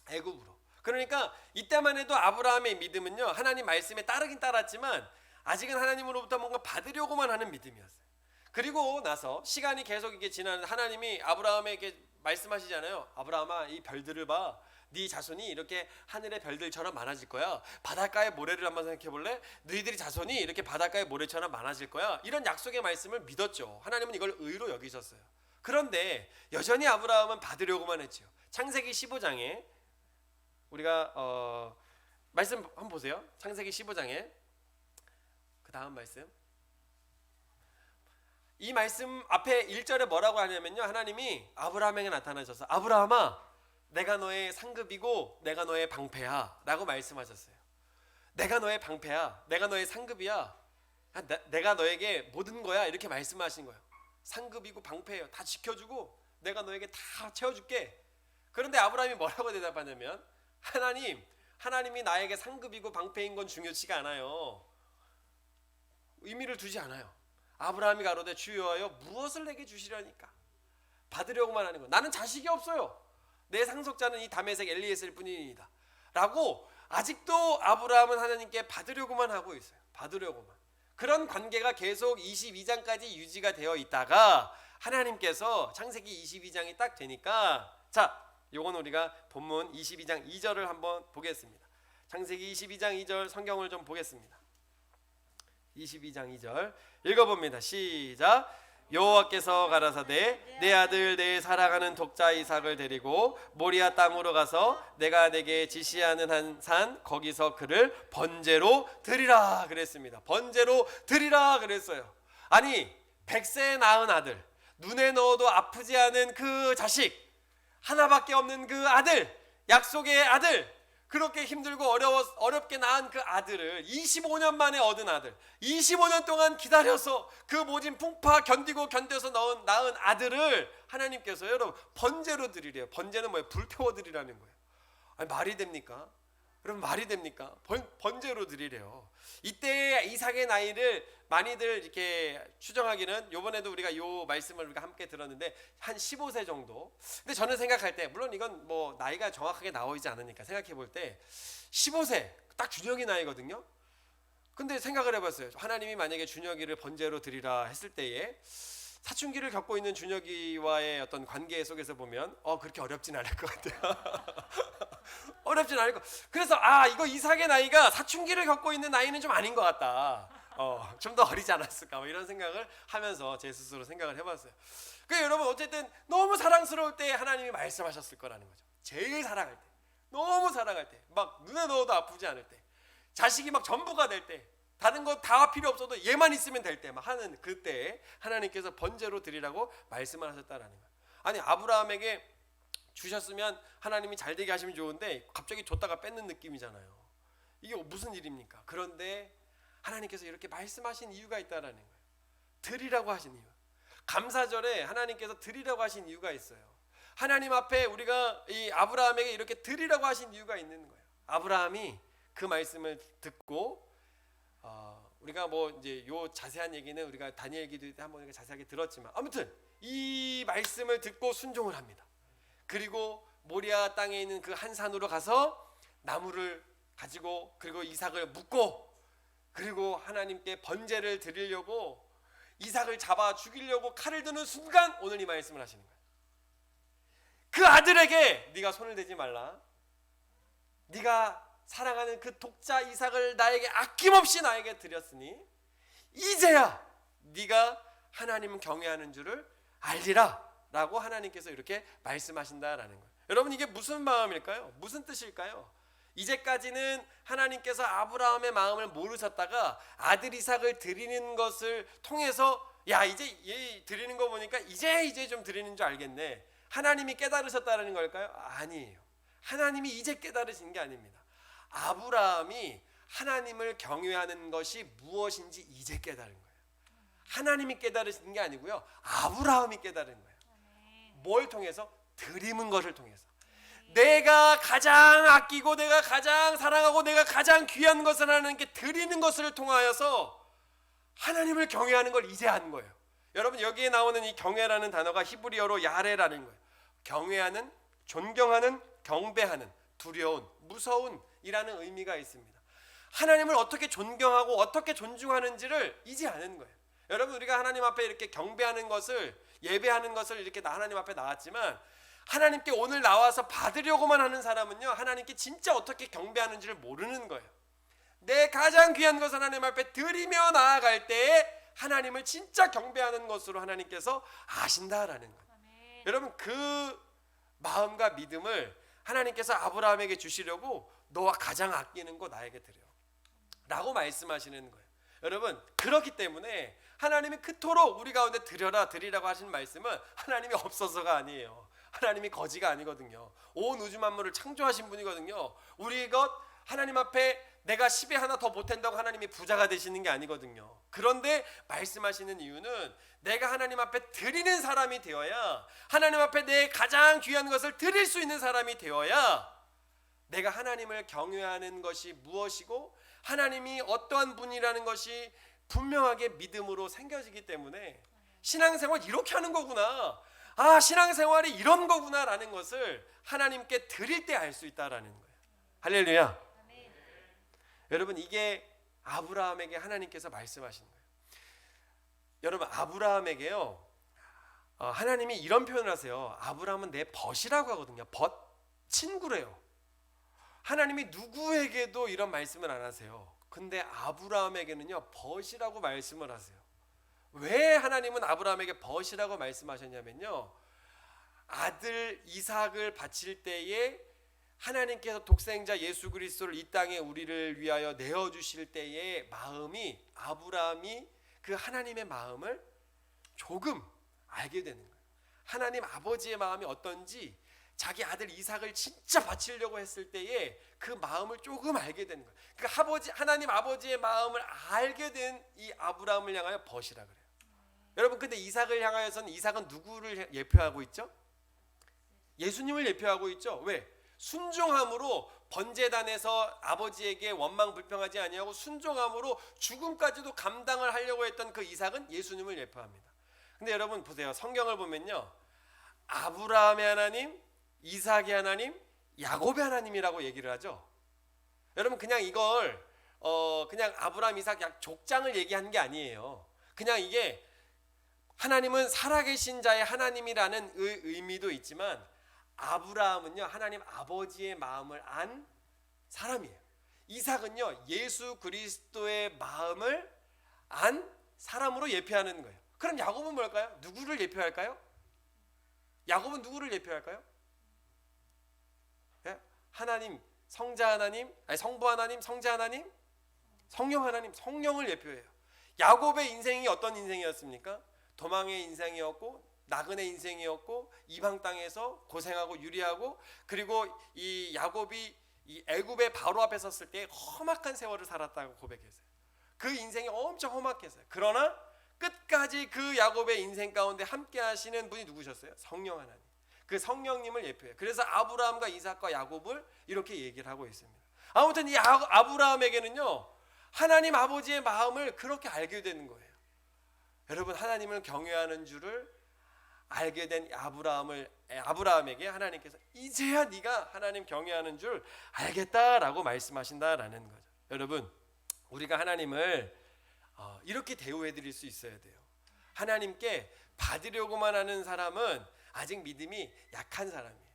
애굽으로. 그러니까 이때만 해도 아브라함의 믿음은요, 하나님 말씀에 따르긴 따랐지만 아직은 하나님으로부터 뭔가 받으려고만 하는 믿음이었어요. 그리고 나서 시간이 계속 이게 지나는, 하나님이 아브라함에게 말씀하시잖아요. 아브라함아, 이 별들을 봐. 네 자손이 이렇게 하늘의 별들처럼 많아질 거야. 바닷가의 모래를 한번 생각해 볼래? 너희들이 자손이 이렇게 바닷가의 모래처럼 많아질 거야. 이런 약속의 말씀을 믿었죠. 하나님은 이걸 의로 여기셨어요. 그런데 여전히 아브라함은 받으려고만 했죠. 창세기 15장에 우리가 말씀 한번 보세요. 창세기 15장에 그 다음 말씀. 이 말씀 앞에 1절에 뭐라고 하냐면요, 하나님이 아브라함에게 나타나셔서 아브라함아, 내가 너의 상급이고 내가 너의 방패야 라고 말씀하셨어요. 내가 너의 방패야, 내가 너의 상급이야, 내가 너에게 모든 거야, 이렇게 말씀하신 거예요. 상급이고 방패예요. 다 지켜주고 내가 너에게 다 채워줄게. 그런데 아브라함이 뭐라고 대답하냐면, 하나님이 나에게 상급이고 방패인 건 중요치가 않아요. 의미를 두지 않아요. 아브라함이 가로되 주여하여 무엇을 내게 주시려니까? 받으려고만 하는 거. 나는 자식이 없어요. 내 상속자는 이 다메섹 엘리에셀 뿐이니이다 라고 아직도 아브라함은 하나님께 받으려고만 하고 있어요. 받으려고만. 그런 관계가 계속 22장까지 유지가 되어 있다가 하나님께서 창세기 22장이 딱 되니까, 자, 요건 우리가 본문 22장 2절을 한번 보겠습니다. 창세기 22장 2절 성경을 좀 보겠습니다. 22장 2절 읽어봅니다. 시작. 여호와께서 가라사대 내 아들 내 사랑하는 독자 이삭을 데리고 모리아 땅으로 가서 내가 내게 지시하는 한 산 거기서 그를 번제로 드리라 그랬습니다. 번제로 드리라 그랬어요. 아니, 100세에 낳은 아들, 눈에 넣어도 아프지 않은 그 자식, 하나밖에 없는 그 아들, 약속의 아들, 그렇게 힘들고 어렵게 낳은 그 아들을 25년 만에 얻은 아들, 25년 동안 기다려서 그 모진 풍파 견뎌서 낳은 아들을 하나님께서 여러분 번제로 드리래요. 번제는 뭐예요? 불태워 드리라는 거예요. 아니, 말이 됩니까? 여러분, 말이 됩니까? 번제로 드리래요. 이때 이삭의 나이를 많이들 이렇게 추정하기는, 요번에도 우리가 요 말씀을 우리가 함께 들었는데 한 15세 정도. 근데 저는 생각할 때, 물론 이건 뭐 나이가 정확하게 나오지 않으니까 생각해 볼 때 15세 딱 준혁이 나이거든요. 근데 생각을 해봤어요. 하나님이 만약에 준혁이를 번제로 드리라 했을 때에 사춘기를 겪고 있는 준혁이와의 어떤 관계 속에서 보면 그렇게 어렵진 않을 것 같아요. 어렵진 않을 것. 그래서 이거 이삭의 나이가 사춘기를 겪고 있는 나이는 좀 아닌 것 같다. 좀 더 어리지 않았을까, 뭐 이런 생각을 하면서 제 스스로 생각을 해봤어요. 그 여러분, 어쨌든 너무 사랑스러울 때 하나님이 말씀하셨을 거라는 거죠. 제일 사랑할 때, 너무 사랑할 때, 막 눈에 넣어도 아프지 않을 때, 자식이 막 전부가 될 때, 다른 거 다 필요 없어도 얘만 있으면 될 때 막 하는 그때 하나님께서 번제로 드리라고 말씀을 하셨다라는 거예요. 아니, 아브라함에게 주셨으면 하나님이 잘 되게 하시면 좋은데 갑자기 줬다가 뺏는 느낌이잖아요. 이게 무슨 일입니까? 그런데 하나님께서 이렇게 말씀하신 이유가 있다라는 거예요. 드리라고 하신 이유. 감사절에 하나님께서 드리라고 하신 이유가 있어요. 하나님 앞에 우리가 이 아브라함에게 이렇게 드리라고 하신 이유가 있는 거예요. 아브라함이 그 말씀을 듣고 우리가 뭐 이제 요 자세한 얘기는 우리가 다니엘 기도 때 한번 자세하게 들었지만, 아무튼 이 말씀을 듣고 순종을 합니다. 그리고 모리아 땅에 있는 그 한 산으로 가서 나무를 가지고, 그리고 이삭을 묶고, 그리고 하나님께 번제를 드리려고 이삭을 잡아 죽이려고 칼을 드는 순간 오늘 이 말씀을 하시는 거예요. 그 아들에게 네가 손을 대지 말라. 네가 사랑하는 그 독자 이삭을 나에게 아낌없이 나에게 드렸으니 이제야 네가 하나님을 경외하는 줄을 알리라 라고 하나님께서 이렇게 말씀하신다라는 거예요. 여러분, 이게 무슨 마음일까요? 무슨 뜻일까요? 이제까지는 하나님께서 아브라함의 마음을 모르셨다가 아들 이삭을 드리는 것을 통해서, 야, 이제 얘 드리는 거 보니까 이제 좀 드리는 줄 알겠네, 하나님이 깨달으셨다는 걸까요? 아니에요. 하나님이 이제 깨달으신 게 아닙니다. 아브라함이 하나님을 경외하는 것이 무엇인지 이제 깨달은 거예요. 하나님이 깨달으신 게 아니고요, 아브라함이 깨달은 거예요. 뭘 통해서? 드리는 것을 통해서. 내가 가장 아끼고 내가 가장 사랑하고 내가 가장 귀한 것을 하나님께 드리는 것을 통하여서 하나님을 경외하는 걸 이제 아는 거예요. 여러분, 여기에 나오는 이 경외라는 단어가 히브리어로 야레라는 거예요. 경외하는, 존경하는, 경배하는, 두려운, 무서운 이라는 의미가 있습니다. 하나님을 어떻게 존경하고 어떻게 존중하는지를 이제 아는 거예요. 여러분, 우리가 하나님 앞에 이렇게 경배하는 것을, 예배하는 것을 이렇게 하나님 앞에 나왔지만 하나님께 오늘 나와서 받으려고만 하는 사람은요, 하나님께 진짜 어떻게 경배하는지를 모르는 거예요. 내 가장 귀한 것을 하나님 앞에 드리며 나아갈 때에 하나님을 진짜 경배하는 것으로 하나님께서 아신다라는 거예요. 아멘. 여러분, 그 마음과 믿음을 하나님께서 아브라함에게 주시려고 너와 가장 아끼는 거 나에게 드려 라고 말씀하시는 거예요. 여러분, 그렇기 때문에 하나님이 그토록 우리 가운데 드려라 드리라고 하신 말씀은 하나님이 없어서가 아니에요. 하나님이 거지가 아니거든요. 온 우주 만물을 창조하신 분이거든요. 우리 것 하나님 앞에 내가 10에 하나 더 보탠다고 하나님이 부자가 되시는 게 아니거든요. 그런데 말씀하시는 이유는 내가 하나님 앞에 드리는 사람이 되어야, 하나님 앞에 내 가장 귀한 것을 드릴 수 있는 사람이 되어야 내가 하나님을 경외하는 것이 무엇이고 하나님이 어떠한 분이라는 것이 분명하게 믿음으로 생겨지기 때문에 신앙생활 이렇게 하는 거구나, 아, 신앙생활이 이런 거구나 라는 것을 하나님께 드릴 때 알 수 있다라는 거예요. 할렐루야. 여러분, 이게 아브라함에게 하나님께서 말씀하시는 거예요. 여러분, 아브라함에게요, 하나님이 이런 표현을 하세요. 아브라함은 내 벗이라고 하거든요. 벗, 친구래요. 하나님이 누구에게도 이런 말씀을 안 하세요. 근데 아브라함에게는요, 벗이라고 말씀을 하세요. 왜 하나님은 아브라함에게 벗이라고 말씀하셨냐면요, 아들 이삭을 바칠 때에 하나님께서 독생자 예수 그리스도를 이 땅에 우리를 위하여 내어주실 때의 마음이, 아브라함이 그 하나님의 마음을 조금 알게 되는 거예요. 하나님 아버지의 마음이 어떤지 자기 아들 이삭을 진짜 바치려고 했을 때에 그 마음을 조금 알게 되는 거예요. 그 하나님 아버지의 마음을 알게 된 이 아브라함을 향하여 벗이라 그래요. 여러분, 근데 이삭을 향하여서는, 이삭은 누구를 예표하고 있죠? 예수님을 예표하고 있죠. 왜? 순종함으로 번제단에서 아버지에게 원망 불평하지 아니하고 순종함으로 죽음까지도 감당을 하려고 했던 그 이삭은 예수님을 예표합니다. 근데 여러분 보세요. 성경을 보면요, 아브라함의 하나님, 이삭의 하나님, 야곱의 하나님이라고 얘기를 하죠. 여러분, 그냥 이걸 그냥 아브라함, 이삭, 족장을 얘기한 게 아니에요. 그냥 이게 하나님은 살아계신 자의 하나님이라는 의미도 있지만 아브라함은요, 하나님 아버지의 마음을 안 사람이에요. 이삭은요, 예수 그리스도의 마음을 안 사람으로 예표하는 거예요. 그럼 야곱은 뭘까요? 누구를 예표할까요? 야곱은 누구를 예표할까요? 네? 하나님, 성자 하나님, 아니 성부 하나님, 성자 하나님, 성령 하나님, 성령을 예표해요. 야곱의 인생이 어떤 인생이었습니까? 도망의 인생이었고 나그네 인생이었고 이방 땅에서 고생하고 유리하고, 그리고 이 야곱이 이 애굽의 바로 앞에 섰을 때 험악한 세월을 살았다고 고백했어요. 그 인생이 엄청 험악했어요. 그러나 끝까지 그 야곱의 인생 가운데 함께 하시는 분이 누구셨어요? 성령 하나님. 그 성령님을 예표해요. 그래서 아브라함과 이삭과 야곱을 이렇게 얘기를 하고 있습니다. 아무튼 이 아브라함에게는요, 하나님 아버지의 마음을 그렇게 알게 되는 거예요. 여러분, 하나님을 경외하는 줄을 알게 된 아브라함에게 하나님께서 이제야 네가 하나님 경외하는 줄 알겠다라고 말씀하신다라는 거죠. 여러분, 우리가 하나님을 이렇게 대우해 드릴 수 있어야 돼요. 하나님께 받으려고만 하는 사람은 아직 믿음이 약한 사람이에요.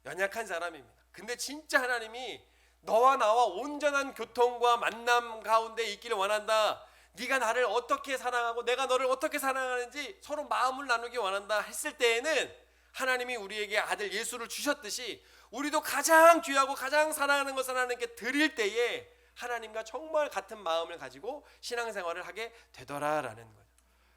연약한 사람입니다. 근데 진짜 하나님이 너와 나와 온전한 교통과 만남 가운데 있기를 원한다, 네가 나를 어떻게 사랑하고 내가 너를 어떻게 사랑하는지 서로 마음을 나누기 원한다 했을 때에는 하나님이 우리에게 아들 예수를 주셨듯이 우리도 가장 귀하고 가장 사랑하는 것을 하나님께 드릴 때에 하나님과 정말 같은 마음을 가지고 신앙생활을 하게 되더라라는 거죠.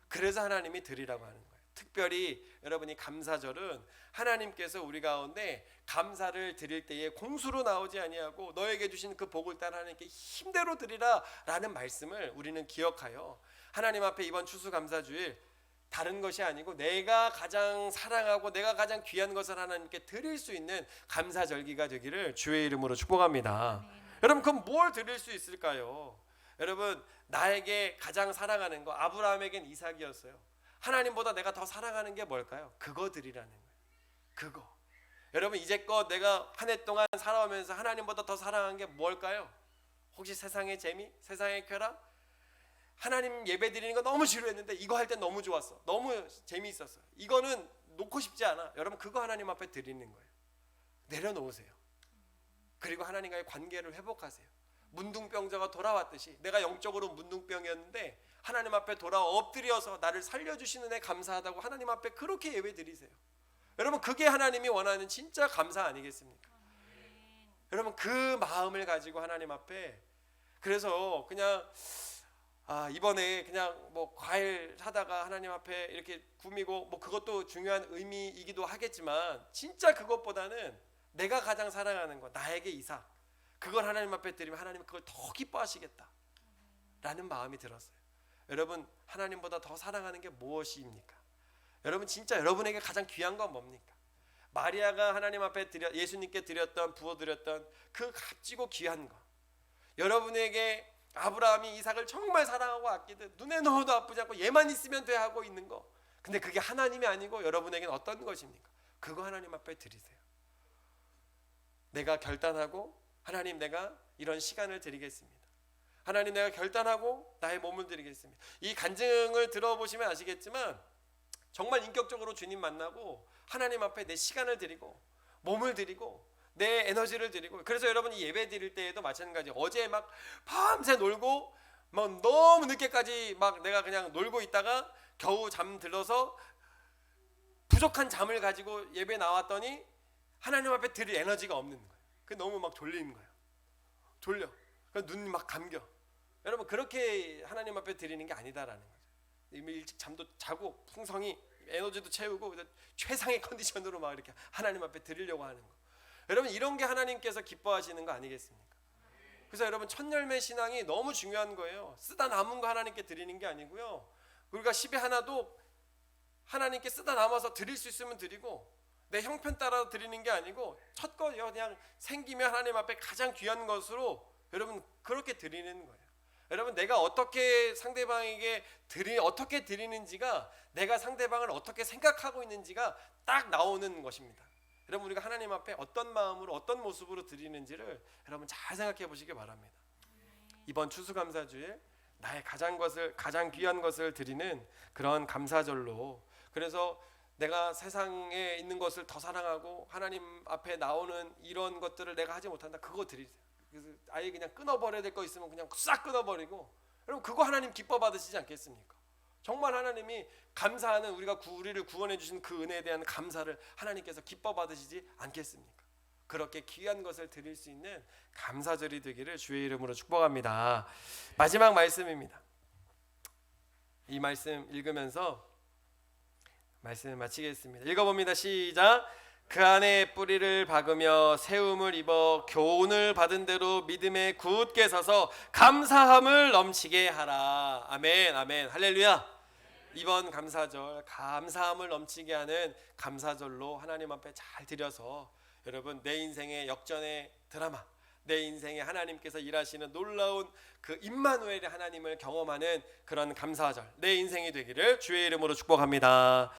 그래서 하나님이 드리라고 하는 거예요. 특별히 여러분이 감사절은 하나님께서 우리 가운데 감사를 드릴 때에 공수로 나오지 아니하고 너에게 주신 그 복을 따라 하나님께 힘대로 드리라 라는 말씀을 우리는 기억하여 하나님 앞에 이번 추수감사주일 다른 것이 아니고 내가 가장 사랑하고 내가 가장 귀한 것을 하나님께 드릴 수 있는 감사절기가 되기를 주의 이름으로 축복합니다. 여러분, 그럼 뭘 드릴 수 있을까요? 여러분, 나에게 가장 사랑하는 거, 아브라함에겐 이삭이었어요. 하나님보다 내가 더 사랑하는 게 뭘까요? 그거 드리라는 거예요. 그거. 여러분, 이제껏 내가 한 해 동안 살아오면서 하나님보다 더 사랑한 게 뭘까요? 혹시 세상의 재미? 세상의 쾌락? 하나님 예배 드리는 거 너무 지루했는데 이거 할 때 너무 좋았어. 너무 재미있었어. 이거는 놓고 싶지 않아. 여러분, 그거 하나님 앞에 드리는 거예요. 내려놓으세요. 그리고 하나님과의 관계를 회복하세요. 문둥병자가 돌아왔듯이 내가 영적으로 문둥병이었는데 하나님 앞에 돌아 엎드려서 나를 살려주시는 애 감사하다고 하나님 앞에 그렇게 예배 드리세요. 여러분, 그게 하나님이 원하는 진짜 감사 아니겠습니까? 여러분, 그 마음을 가지고 하나님 앞에, 그래서 그냥 이번에 그냥 뭐 과일 사다가 하나님 앞에 이렇게 구미고 뭐 그것도 중요한 의미이기도 하겠지만 진짜 그것보다는 내가 가장 사랑하는 거, 나에게 이삭, 그걸 하나님 앞에 드리면 하나님은 그걸 더 기뻐하시겠다 라는 마음이 들었어요. 여러분, 하나님보다 더 사랑하는 게 무엇입니까? 여러분, 진짜 여러분에게 가장 귀한 건 뭡니까? 마리아가 하나님 앞에 예수님께 드렸던, 부어드렸던 그 값지고 귀한 거, 여러분에게 아브라함이 이삭을 정말 사랑하고 아끼듯 눈에 넣어도 아프지 않고 얘만 있으면 돼 하고 있는 거, 근데 그게 하나님이 아니고 여러분에게는 어떤 것입니까? 그거 하나님 앞에 드리세요. 내가 결단하고, 하나님, 내가 이런 시간을 드리겠습니다. 하나님, 내가 결단하고 나의 몸을 드리겠습니다. 이 간증을 들어보시면 아시겠지만 정말 인격적으로 주님 만나고 하나님 앞에 내 시간을 드리고 몸을 드리고 내 에너지를 드리고, 그래서 여러분, 이 예배 드릴 때에도 마찬가지. 어제 막 밤새 놀고 막 너무 늦게까지 막 내가 그냥 놀고 있다가 겨우 잠들어서 부족한 잠을 가지고 예배 나왔더니 하나님 앞에 드릴 에너지가 없는 거예요. 그 너무 막 졸리는 거예요. 졸려. 눈이 막 감겨. 여러분, 그렇게 하나님 앞에 드리는 게 아니다라는 거죠. 이미 일찍 잠도 자고 풍성히 에너지도 채우고 최상의 컨디션으로 막 이렇게 하나님 앞에 드리려고 하는 거. 여러분, 이런 게 하나님께서 기뻐하시는 거 아니겠습니까? 그래서 여러분, 첫 열매 신앙이 너무 중요한 거예요. 쓰다 남은 거 하나님께 드리는 게 아니고요. 우리가 10의 하나도 하나님께 쓰다 남아서 드릴 수 있으면 드리고 내 형편 따라 드리는 게 아니고 첫 거 그냥 생기면 하나님 앞에 가장 귀한 것으로 여러분 그렇게 드리는 거예요. 여러분, 내가 어떻게 상대방에게 어떻게 드리는지가 내가 상대방을 어떻게 생각하고 있는지가 딱 나오는 것입니다. 여러분, 우리가 하나님 앞에 어떤 마음으로 어떤 모습으로 드리는지를 여러분 잘 생각해 보시기 바랍니다. 이번 추수감사주일 나의 가장 귀한 것을 드리는 그런 감사절로, 그래서 내가 세상에 있는 것을 더 사랑하고 하나님 앞에 나오는 이런 것들을 내가 하지 못한다, 그거 드리세요. 그래서 아예 그냥 끊어버려야 될 거 있으면 그냥 싹 끊어버리고, 여러분 그거 하나님 기뻐 받으시지 않겠습니까? 정말 하나님이 감사하는, 우리를 구원해 주신 그 은혜에 대한 감사를 하나님께서 기뻐 받으시지 않겠습니까? 그렇게 귀한 것을 드릴 수 있는 감사절이 되기를 주의 이름으로 축복합니다. 마지막 말씀입니다. 이 말씀 읽으면서 말씀을 마치겠습니다. 읽어봅니다. 시작. 그 안에 뿌리를 박으며 세움을 입어 교훈을 받은 대로 믿음에 굳게 서서 감사함을 넘치게 하라. 아멘, 아멘, 할렐루야. 이번 감사절, 감사함을 넘치게 하는 감사절로 하나님 앞에 잘 드려서 여러분, 내 인생의 역전의 드라마, 내 인생에 하나님께서 일하시는 놀라운 그 임마누엘의 하나님을 경험하는 그런 감사절, 내 인생이 되기를 주의 이름으로 축복합니다.